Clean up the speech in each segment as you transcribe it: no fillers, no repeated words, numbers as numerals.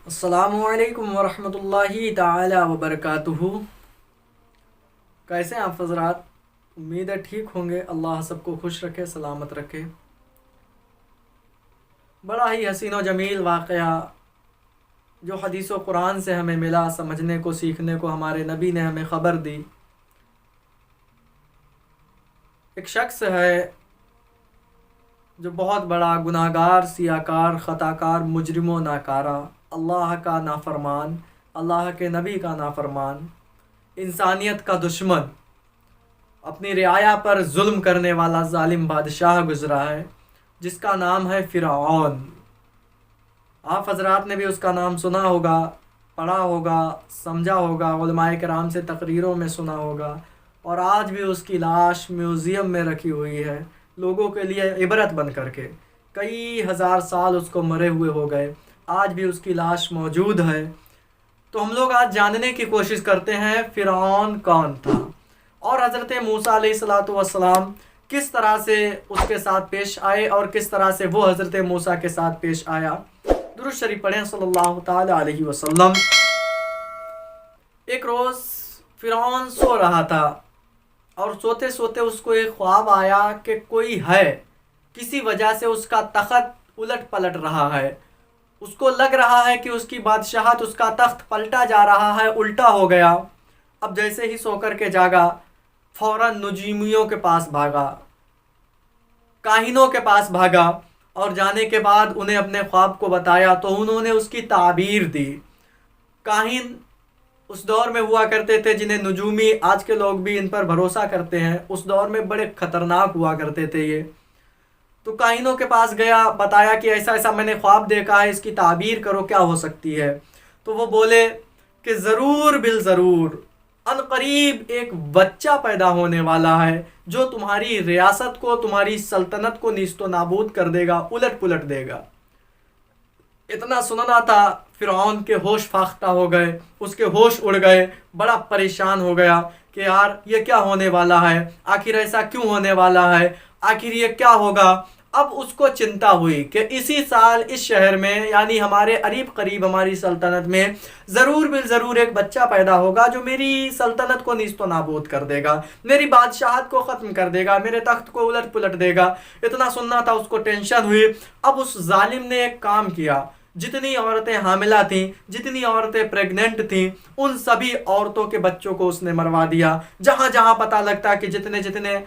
السلام علیکم ورحمۃ اللہ تعالی وبرکاتہ۔ کیسے ہیں آپ حضرات؟ امید ہے ٹھیک ہوں گے۔ اللہ سب کو خوش رکھے، سلامت رکھے۔ بڑا ہی حسین و جمیل واقعہ جو حدیث و قرآن سے ہمیں ملا، سمجھنے کو سیکھنے کو ہمارے نبی نے ہمیں خبر دی۔ ایک شخص ہے جو بہت بڑا گناہ گار، سیاہ کار، خطا کار، مجرم و ناکارہ، اللہ کا نافرمان، اللہ کے نبی کا نافرمان، انسانیت کا دشمن، اپنی رعایا پر ظلم کرنے والا ظالم بادشاہ گزرا ہے، جس کا نام ہے فرعون۔ آپ حضرات نے بھی اس کا نام سنا ہوگا، پڑھا ہوگا، سمجھا ہوگا، علماء کرام سے تقریروں میں سنا ہوگا، اور آج بھی اس کی لاش میوزیم میں رکھی ہوئی ہے، لوگوں کے لیے عبرت بن کر کے۔ کئی ہزار سال اس کو مرے ہوئے ہو گئے، آج بھی اس کی لاش موجود ہے۔ تو ہم لوگ آج جاننے کی کوشش کرتے ہیں فرعون کون تھا، اور حضرت موسیٰ علیہ السلام کس طرح سے اس کے ساتھ پیش آئے، اور کس طرح سے وہ حضرت موسیٰ کے ساتھ پیش آیا۔ درود شریف پڑھیں صلی اللہ تعالی علیہ وسلم۔ ایک روز فرعون سو رہا تھا، اور سوتے سوتے اس کو ایک خواب آیا کہ کوئی ہے، کسی وجہ سے اس کا تخت الٹ پلٹ رہا ہے، اس کو لگ رہا ہے کہ اس کی بادشاہت، اس کا تخت پلٹا جا رہا ہے، الٹا ہو گیا۔ اب جیسے ہی سو کر کے جاگا، فوراً نجومیوں کے پاس بھاگا، کاہنوں کے پاس بھاگا، اور جانے کے بعد انہیں اپنے خواب کو بتایا تو انہوں نے اس کی تعبیر دی۔ کاہن اس دور میں ہوا کرتے تھے جنہیں نجومی، آج کے لوگ بھی ان پر بھروسہ کرتے ہیں، اس دور میں بڑے خطرناک ہوا کرتے تھے یہ۔ تو کاہنوں کے پاس گیا، بتایا کہ ایسا ایسا میں نے خواب دیکھا ہے، اس کی تعبیر کرو، کیا ہو سکتی ہے؟ تو وہ بولے کہ ضرور بالضرور ان قریب ایک بچہ پیدا ہونے والا ہے جو تمہاری ریاست کو، تمہاری سلطنت کو نیست و نابود کر دے گا، الٹ پلٹ دے گا۔ اتنا سننا تھا، فرعون کے ہوش فاختہ ہو گئے، اس کے ہوش اڑ گئے، بڑا پریشان ہو گیا کہ یار یہ کیا ہونے والا ہے، آخر ایسا کیوں ہونے والا ہے، آخر یہ کیا ہوگا۔ اب اس کو چنتا ہوئی کہ اسی سال اس شہر میں، یعنی ہمارے قریب ہماری سلطنت میں ضرور بالضرور ایک بچہ پیدا ہوگا جو میری سلطنت کو نیست و نابود کر دے گا، میری بادشاہت کو ختم کر دے گا، میرے تخت کو الٹ پلٹ دے گا۔ اتنا سننا تھا، اس کو ٹینشن ہوئی۔ اب اس ظالم نے ایک کام کیا، جتنی عورتیں حاملہ تھیں، جتنی عورتیں پریگننٹ تھیں، ان سبھی عورتوں کے بچوں کو اس نے مروا دیا۔ جہاں جہاں پتہ لگتا کہ جتنے جتنے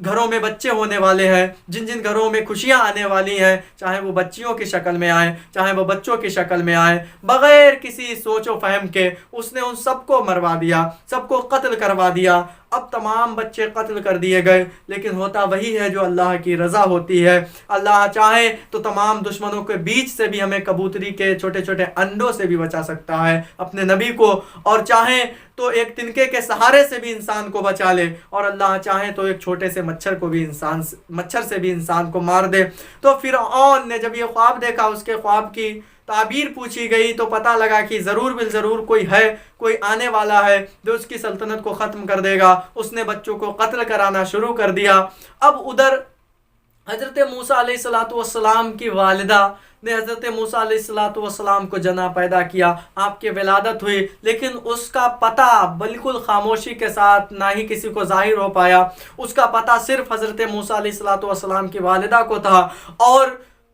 گھروں میں بچے ہونے والے ہیں، جن جن گھروں میں خوشیاں آنے والی ہیں، چاہے وہ بچیوں کی شکل میں آئیں، چاہے وہ بچوں کی شکل میں آئیں، بغیر کسی سوچ و فہم کے اس نے ان سب کو مروا دیا، سب کو قتل کروا دیا۔ اب تمام بچے قتل کر دیے گئے، لیکن ہوتا وہی ہے جو اللہ کی رضا ہوتی ہے۔ اللہ چاہے تو تمام دشمنوں کے بیچ سے بھی ہمیں کبوتری کے چھوٹے چھوٹے انڈوں سے بھی بچا سکتا ہے اپنے نبی کو، اور چاہے تو ایک تنکے کے سہارے سے بھی انسان کو بچا لے، اور اللہ چاہے تو ایک چھوٹے سے مچھر سے بھی انسان کو مار دے۔ تو فرعون نے جب یہ خواب دیکھا، اس کے خواب کی تعبیر پوچھی گئی تو پتہ لگا کہ ضرور بالضرور کوئی ہے، کوئی آنے والا ہے جو اس کی سلطنت کو ختم کر دے گا۔ اس نے بچوں کو قتل کرانا شروع کر دیا۔ اب ادھر حضرت موسیٰ علیہ السلام کی والدہ نے حضرت موسیٰ علیہ السلام کو جنا پیدا کیا، آپ کی ولادت ہوئی، لیکن اس کا پتہ بالکل خاموشی کے ساتھ نہ ہی کسی کو ظاہر ہو پایا۔ اس کا پتہ صرف حضرت موسیٰ علیہ السلام کی والدہ کو تھا، اور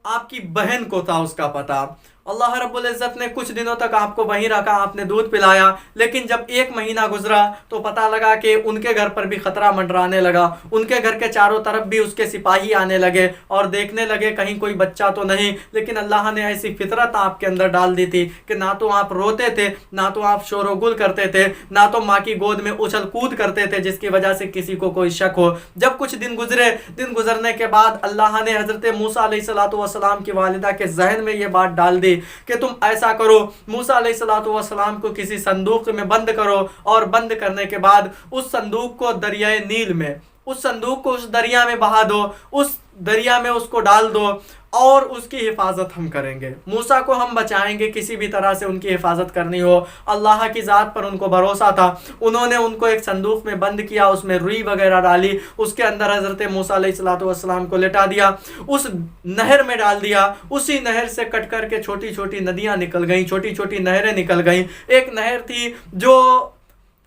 آپ کی بہن کو تھا اس کا پتہ۔ اللہ رب العزت نے کچھ دنوں تک آپ کو وہیں رکھا، آپ نے دودھ پلایا، لیکن جب ایک مہینہ گزرا تو پتہ لگا کہ ان کے گھر پر بھی خطرہ منڈرانے لگا، ان کے گھر کے چاروں طرف بھی اس کے سپاہی آنے لگے اور دیکھنے لگے کہیں کوئی بچہ تو نہیں۔ لیکن اللہ نے ایسی فطرت آپ کے اندر ڈال دی تھی کہ نہ تو آپ روتے تھے، نہ تو آپ شور و گل کرتے تھے، نہ تو ماں کی گود میں اچھل کود کرتے تھے جس کی وجہ سے کسی کو کوئی شک ہو۔ جب کچھ دن گزرے، دن گزرنے کے بعد اللہ نے حضرت موسیٰ علیہ السلام کی والدہ کے ذہن میں یہ بات ڈال دی کہ تم ایسا کرو، موسیٰ علیہ السلام کو کسی صندوق میں بند کرو، اور بند کرنے کے بعد اس صندوق کو دریائے نیل میں، اس صندوق کو اس دریا میں بہا دو، اس دریا میں اس کو ڈال دو، اور اس کی حفاظت ہم کریں گے. موسیٰ کو ہم بچائیں گے, کسی بھی طرح سے ان کی حفاظت کرنی ہو. اللہ کی ذات پر ان کو بھروسہ تھا. انہوں نے ان کو ایک صندوق میں بند کیا, اس میں روئی وغیرہ ڈالی, اس کے اندر حضرت موسیٰ علیہ السلام کو لٹا دیا, اس نہر میں ڈال دیا. اسی نہر سے کٹ کر کے چھوٹی چھوٹی ندیاں نکل گئیں, چھوٹی چھوٹی نہریں نکل گئیں. ایک نہر تھی جو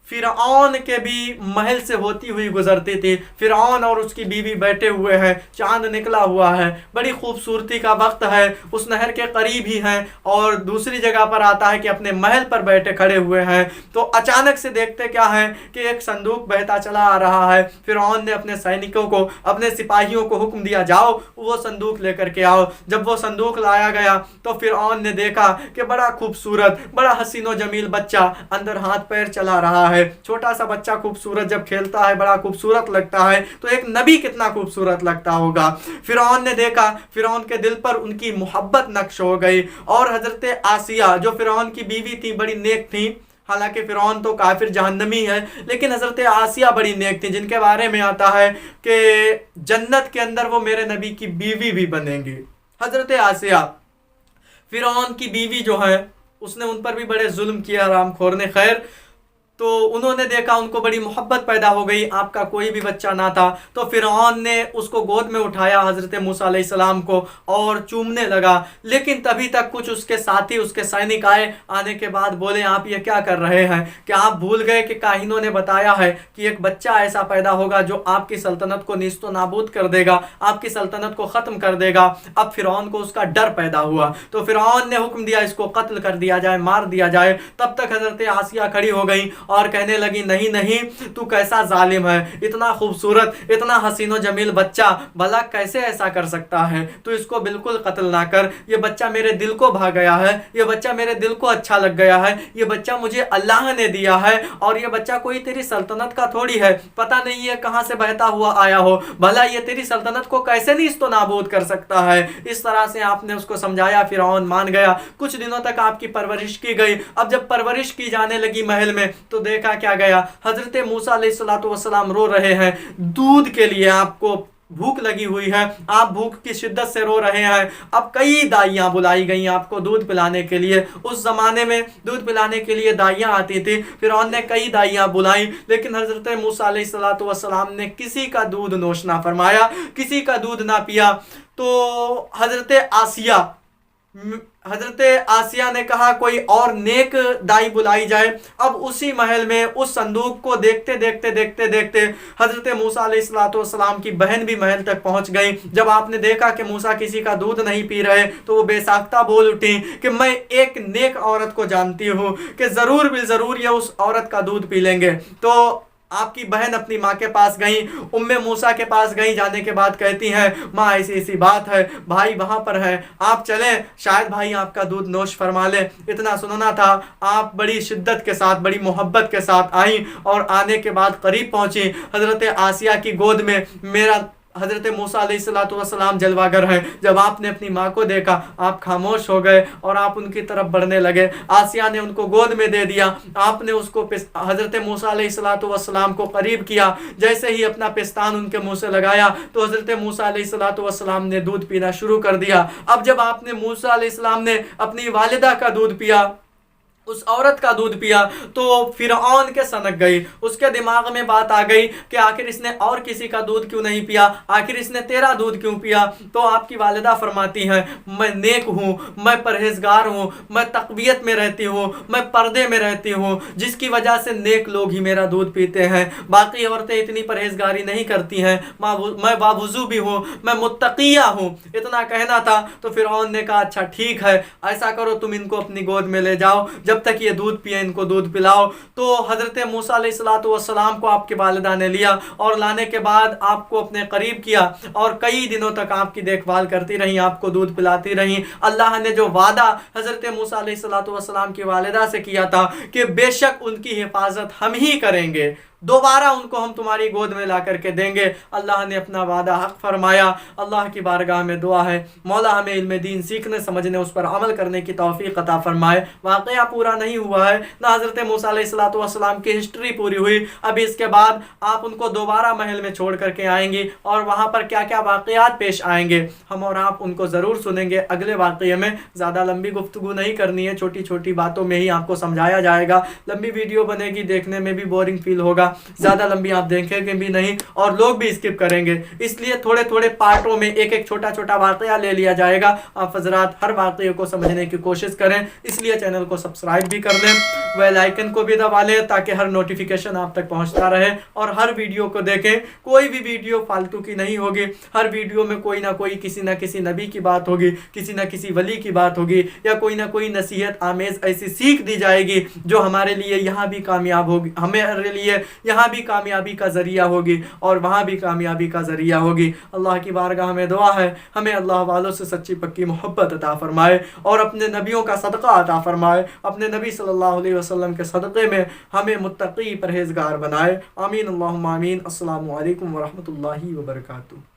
فرعون کے بھی محل سے ہوتی ہوئی گزرتی تھی. فرعون اور اس کی بیوی بیٹھے ہوئے ہیں, چاند نکلا ہوا ہے, بڑی خوبصورتی کا وقت ہے, اس نہر کے قریب ہی ہیں. اور دوسری جگہ پر آتا ہے کہ اپنے محل پر بیٹھے کھڑے ہوئے ہیں. تو اچانک سے دیکھتے کیا ہے کہ ایک صندوق بہتا چلا آ رہا ہے. فرعون نے اپنے سینکوں کو, اپنے سپاہیوں کو حکم دیا, جاؤ وہ صندوق لے کر کے آؤ. جب وہ صندوق لایا گیا تو فرعون نے دیکھا کہ بڑا خوبصورت, بڑا حسین و جمیل بچہ اندر ہاتھ پیر چلا رہا ہے. چھوٹا سا بچہ خوبصورت جب کھیلتا ہے بڑا خوبصورت لگتا ہے, تو ایک نبی کتنا خوبصورت لگتا ہوگا. فرعون نے دیکھا, فرعون کے دل پر ان کی محبت نقش ہو گئی. اور حضرت آسیہ جو فرعون کی بیوی تھی, بڑی نیک تھی. حالانکہ فرعون تو کافر جہنمی ہے, لیکن حضرت آسیہ بڑی نیک تھی, جن کے بارے میں آتا ہے کہ جنت کے اندر وہ میرے نبی کی بیوی بھی بنیں گی. حضرت آسیہ فرعون کی بیوی جو ہے, اس نے ان پر بھی بڑے ظلم کیا حرام خور نے. خیر, تو انہوں نے دیکھا, ان کو بڑی محبت پیدا ہو گئی. آپ کا کوئی بھی بچہ نہ تھا, تو فرعون نے اس کو گود میں اٹھایا, حضرت موسیٰ علیہ السلام کو, اور چومنے لگا. لیکن تبھی تک کچھ اس کے ساتھی, اس کے سینک آئے. آنے کے بعد بولے, آپ یہ کیا کر رہے ہیں؟ کہ آپ بھول گئے کہ کاہنوں نے بتایا ہے کہ ایک بچہ ایسا پیدا ہوگا جو آپ کی سلطنت کو نیست و نابود کر دے گا, آپ کی سلطنت کو ختم کر دے گا. اب فرعون کو اس کا ڈر پیدا ہوا, تو فرعون نے حکم دیا اس کو قتل کر دیا جائے, مار دیا جائے. تب تک حضرت آسیہ کھڑی ہو گئی اور کہنے لگی, نہیں نہیں, تو کیسا ظالم ہے, اتنا خوبصورت, اتنا حسین و جمیل بچہ, بھلا کیسے ایسا کر سکتا ہے؟ تو اس کو بالکل قتل نہ کر. یہ بچہ میرے دل کو بھا گیا ہے, یہ بچہ میرے دل کو اچھا لگ گیا ہے, یہ بچہ مجھے اللہ نے دیا ہے, اور یہ بچہ کوئی تیری سلطنت کا تھوڑی ہے, پتہ نہیں یہ کہاں سے بہتا ہوا آیا ہو, بھلا یہ تیری سلطنت کو کیسے نیست و نابود کر سکتا ہے. اس طرح سے آپ نے اس کو سمجھایا, فرعون مان گیا. کچھ دنوں تک آپ کی پرورش کی گئی. اب جب پرورش کی جانے لگی محل میں, تو دیکھا کیا گیا, حضرت موسیٰ علیہ السلام رو رہے ہیں دودھ کے لیے. آپ کو بھوک لگی ہوئی ہے, آپ بھوک کی شدت سے رو رہے ہیں. اب کئی دائیاں بلائی گئیں آپ کو دودھ پلانے کے لیے. اس زمانے میں دودھ پلانے کے لیے دائیاں آتی تھی. فرعون نے کئی دائیاں بلائیں, لیکن حضرت موسیٰ علیہ السلام نے کسی کا دودھ نوش نہ فرمایا, کسی کا دودھ نہ پیا. تو حضرت آسیہ نے کہا کوئی اور نیک دائی بلائی جائے. اب اسی محل میں اس صندوق کو دیکھتے دیکھتے حضرت موسیٰ علیہ السلام کی بہن بھی محل تک پہنچ گئی. جب آپ نے دیکھا کہ موسیٰ کسی کا دودھ نہیں پی رہے, تو وہ بے ساختہ بول اٹھی کہ میں ایک نیک عورت کو جانتی ہوں کہ ضرور بالضرور یہ اس عورت کا دودھ پی لیں گے. تو آپ کی بہن اپنی ماں کے پاس گئیں, ام موسیٰ کے پاس گئیں. جانے کے بعد کہتی ہیں, ماں ایسی بات ہے, بھائی وہاں پر ہے, آپ چلیں, شاید بھائی آپ کا دودھ نوش فرما لے. اتنا سننا تھا, آپ بڑی شدت کے ساتھ, بڑی محبت کے ساتھ آئیں, اور آنے کے بعد قریب پہنچی. حضرت آسیہ کی گود میں میرا حضرت موسیٰ علیہ السلام جلوہ گر ہے. جب آپ نے اپنی ماں کو دیکھا, آپ خاموش ہو گئے اور آپ ان کی طرف بڑھنے لگے. آسیہ نے ان کو گود میں دے دیا. آپ نے اس کو حضرت موسیٰ علیہ السلام کو قریب کیا. جیسے ہی اپنا پستان ان کے منہ سے لگایا, تو حضرت موسیٰ علیہ السلام نے دودھ پینا شروع کر دیا. اب جب آپ نے موسیٰ علیہ السلام نے اپنی والدہ کا دودھ پیا, اس عورت کا دودھ پیا, تو فرعون کے سنک گئی. اس کے دماغ میں بات آ گئی کہ آخر اس نے اور کسی کا دودھ کیوں نہیں پیا, آخر اس نے تیرا دودھ کیوں پیا. تو آپ کی والدہ فرماتی ہیں, میں نیک ہوں, میں پرہیزگار ہوں, میں تقویت میں رہتی ہوں, میں پردے میں رہتی ہوں, جس کی وجہ سے نیک لوگ ہی میرا دودھ پیتے ہیں. باقی عورتیں اتنی پرہیزگاری نہیں کرتی ہیں. میں باوضو بھی ہوں, میں متقیہ ہوں. اتنا کہنا تھا. تو فرعون نے کہا, اچھا ٹھیک ہے, ایسا کرو, تم ان کو اپنی گود میں لے جاؤ, جب تک یہ دودھ پیے ان کو دودھ پلاؤ. تو حضرت موسیٰ علیہ السلام کو آپ کی والدہ نے لیا, اور لانے کے بعد آپ کو اپنے قریب کیا, اور کئی دنوں تک آپ کی دیکھ بھال کرتی رہیں, آپ کو دودھ پلاتی رہیں. اللہ نے جو وعدہ حضرت موسیٰ علیہ السلام کی والدہ سے کیا تھا کہ بے شک ان کی حفاظت ہم ہی کریں گے, دوبارہ ان کو ہم تمہاری گود میں لا کر کے دیں گے۔ اللہ نے اپنا وعدہ حق فرمایا۔ اللہ کی بارگاہ میں دعا ہے مولا ہمیں علم دین سیکھنے سمجھنے اس پر عمل کرنے کی توفیق عطا فرمائے۔ واقعہ پورا نہیں ہوا ہے، نہ حضرت موسیٰ علیہ السلام کی ہسٹری پوری ہوئی، ابھی اس کے بعد آپ ان کو دوبارہ محل میں چھوڑ کر کے آئیں گی اور وہاں پر کیا کیا واقعات پیش آئیں گے ہم اور آپ ان کو ضرور سنیں گے اگلے واقعے میں۔ زیادہ لمبی گفتگو نہیں کرنی ہے، چھوٹی چھوٹی باتوں میں ہی آپ کو سمجھایا جائے گا۔ لمبی ویڈیو بنے گی، دیکھنے میں بھی بورنگ فیل ہوگا، زیادہ لمبی آپ دیکھیں گے بھی نہیں اور لوگ بھی اسکپ کریں گے، اس لیے تھوڑے تھوڑے پارٹوں میں ایک ایک چھوٹا چھوٹا واقعہ لے لیا جائے گا۔ آپ حضرات ہر واقعے کو سمجھنے کی کوشش کریں، اس لیے چینل کو سبسکرائب بھی کر لیں، بیل آئیکن کو بھی دبا لیں تاکہ ہر نوٹیفیکیشن آپ تک پہنچتا رہے اور ہر ویڈیو کو دیکھیں۔ کوئی بھی ویڈیو فالتو کی نہیں ہوگی، ہر ویڈیو میں کوئی نہ کوئی کسی نہ کسی نبی کی بات ہوگی، کسی نہ کسی ولی کی بات ہوگی، یا کوئی نہ کوئی نصیحت آمیز ایسی سیکھ دی جائے گی جو ہمارے لیے یہاں بھی کامیاب ہوگی، ہمارے لیے یہاں بھی کامیابی کا ذریعہ ہوگی اور وہاں بھی کامیابی کا ذریعہ ہوگی۔ اللہ کی بارگاہ میں دعا ہے ہمیں اللہ والوں سے سچی پکی محبت عطا فرمائے اور اپنے نبیوں کا صدقہ عطا فرمائے، اپنے نبی صلی اللہ علیہ وسلم کے صدقے میں ہمیں متقی پرہیزگار بنائے۔ آمین اللہم آمین۔ السلام علیکم ورحمۃ اللہ وبرکاتہ۔